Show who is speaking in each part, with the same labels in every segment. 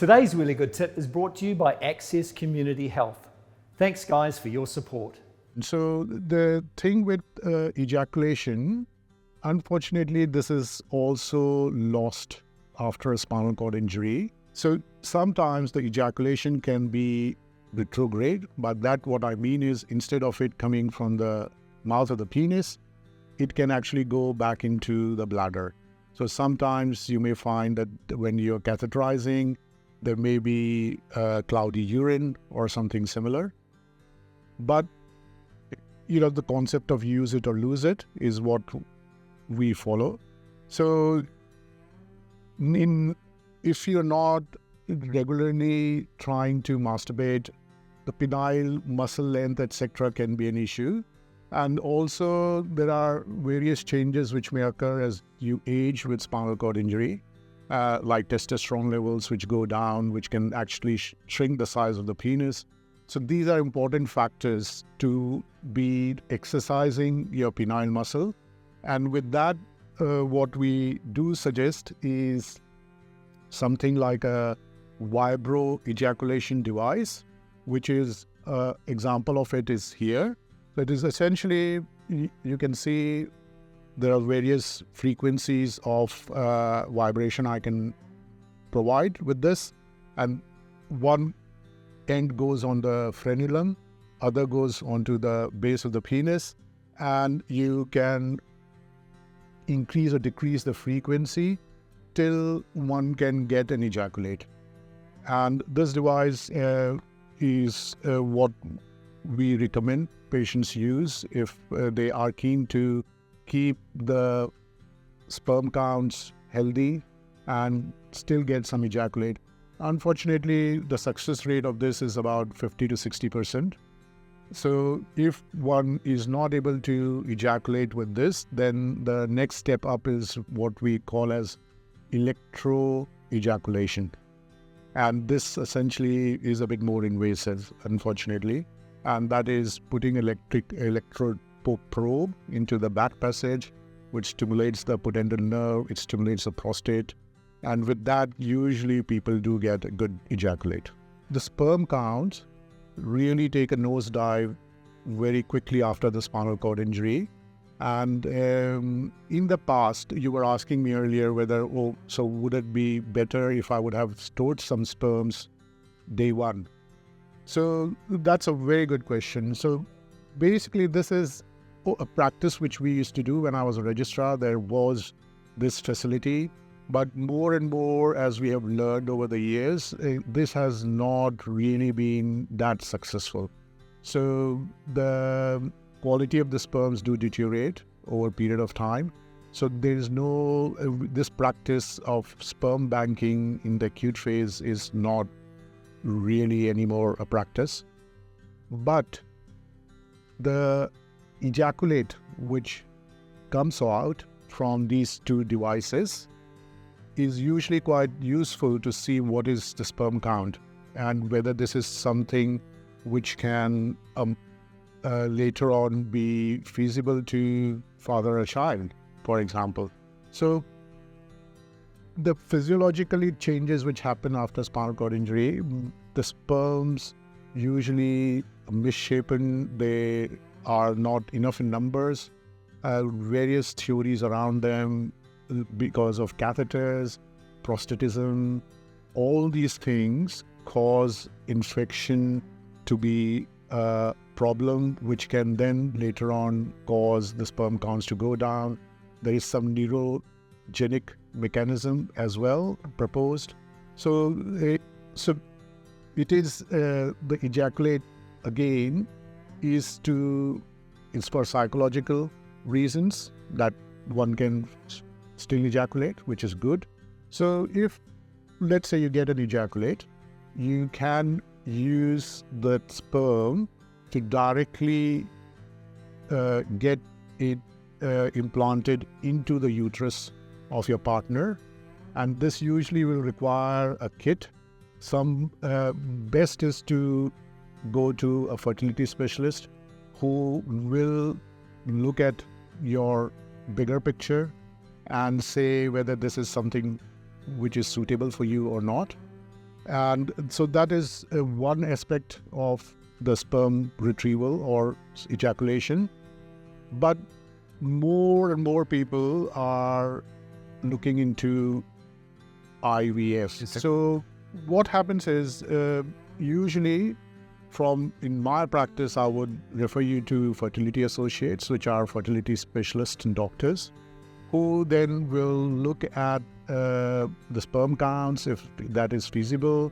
Speaker 1: Today's Wheelie Good Tip is brought to you by Access Community Health. Thanks guys for your support.
Speaker 2: So the thing with ejaculation, unfortunately, this is also lost after a spinal cord injury. So sometimes the ejaculation can be retrograde, but that what I mean is instead of it coming from the mouth of the penis, it can actually go back into the bladder. So sometimes you may find that when you're catheterizing, there may be cloudy urine or something similar. But, the concept of use it or lose it is what we follow. So if you're not regularly trying to masturbate, the penile muscle length, etc., can be an issue. And also there are various changes which may occur as you age with spinal cord injury, like testosterone levels which go down, which can actually shrink the size of the penis. So these are important factors to be exercising your penile muscle. And with that, what we do suggest is something like a vibro ejaculation device, which is example of it is here. So it is essentially, you can see there are various frequencies of vibration I can provide with this. And one end goes on the frenulum, other goes onto the base of the penis, and you can increase or decrease the frequency till one can get and ejaculate. And this device is what we recommend patients use if they are keen to keep the sperm counts healthy and still get some ejaculate. Unfortunately, the success rate of this is about 50 to 60%. So if one is not able to ejaculate with this, then the next step up is what we call as electro-ejaculation. And this essentially is a bit more invasive, unfortunately. And that is putting electrode probe into the back passage, which stimulates the pudendal nerve, it stimulates the prostate. And with that, usually people do get a good ejaculate. The sperm counts really take a nosedive very quickly after the spinal cord injury. And in the past, you were asking me earlier whether, so would it be better if I would have stored some sperms day one? So that's a very good question. So basically, this is a practice which we used to do when I was a registrar. There was this facility. But more and more, as we have learned over the years, this has not really been that successful. So the quality of the sperms do deteriorate over a period of time. So there is no, this practice of sperm banking in the acute phase is not really anymore a practice. But the ejaculate which comes out from these two devices is usually quite useful to see what is the sperm count and whether this is something which can later on be feasible to father a child, for example. So the physiologically changes which happen after spinal cord injury, the sperms usually misshapen, they are not enough in numbers, various theories around them, because of catheters, prostatism, all these things cause infection to be a problem, which can then later on cause the sperm counts to go down. There is some neurogenic mechanism as well proposed. So it is the ejaculate again is for psychological reasons that one can still ejaculate, which is good. So if, let's say you get an ejaculate, you can use the sperm to directly get it implanted into the uterus of your partner. And this usually will require a kit. Some best is to go to a fertility specialist who will look at your bigger picture and say whether this is something which is suitable for you or not. And so that is one aspect of the sperm retrieval or ejaculation. But more and more people are looking into IVF. So what happens is usually in my practice, I would refer you to fertility associates, which are fertility specialists and doctors, who then will look at the sperm counts if that is feasible.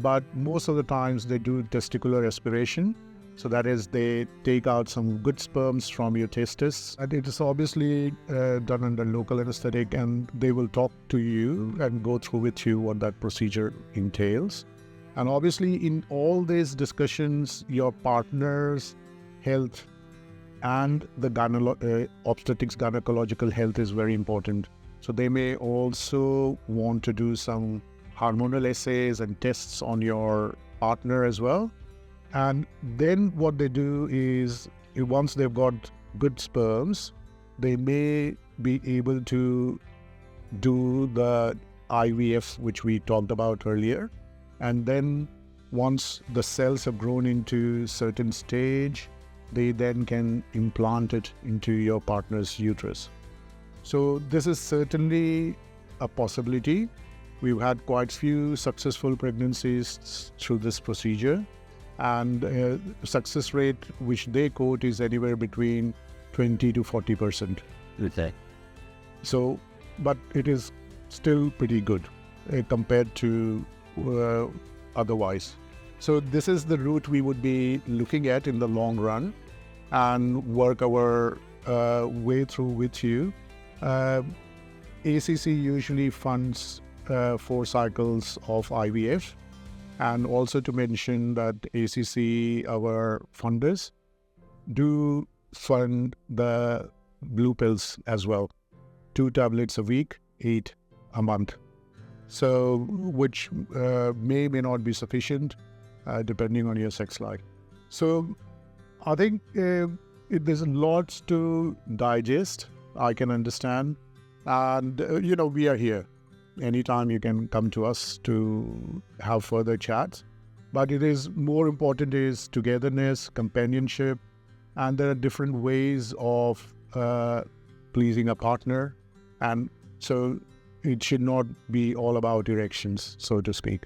Speaker 2: But most of the times they do testicular aspiration. So that is, they take out some good sperms from your testis. And it is obviously done under local anesthetic, and they will talk to you and go through with you what that procedure entails. And obviously in all these discussions, your partner's health and the obstetrics gynecological health is very important. So they may also want to do some hormonal assays and tests on your partner as well. And then what they do is, once they've got good sperms, they may be able to do the IVF, which we talked about earlier. And then once the cells have grown into certain stage, they then can implant it into your partner's uterus. So this is certainly a possibility. We've had quite few successful pregnancies through this procedure, and success rate which they quote is anywhere between 20 to 40%.
Speaker 3: Okay.
Speaker 2: So, but it is still pretty good compared to otherwise. So this is the route we would be looking at in the long run and work our way through with you. ACC usually funds 4 cycles of IVF, and also to mention that ACC, our funders, do fund the blue pills as well. 2 tablets a week, 8 a month. So, which may not be sufficient depending on your sex life. So, I think there's lots to digest. I can understand, and we are here. Anytime you can come to us to have further chats. But it is more important is togetherness, companionship, and there are different ways of pleasing a partner, and so it should not be all about erections, so to speak.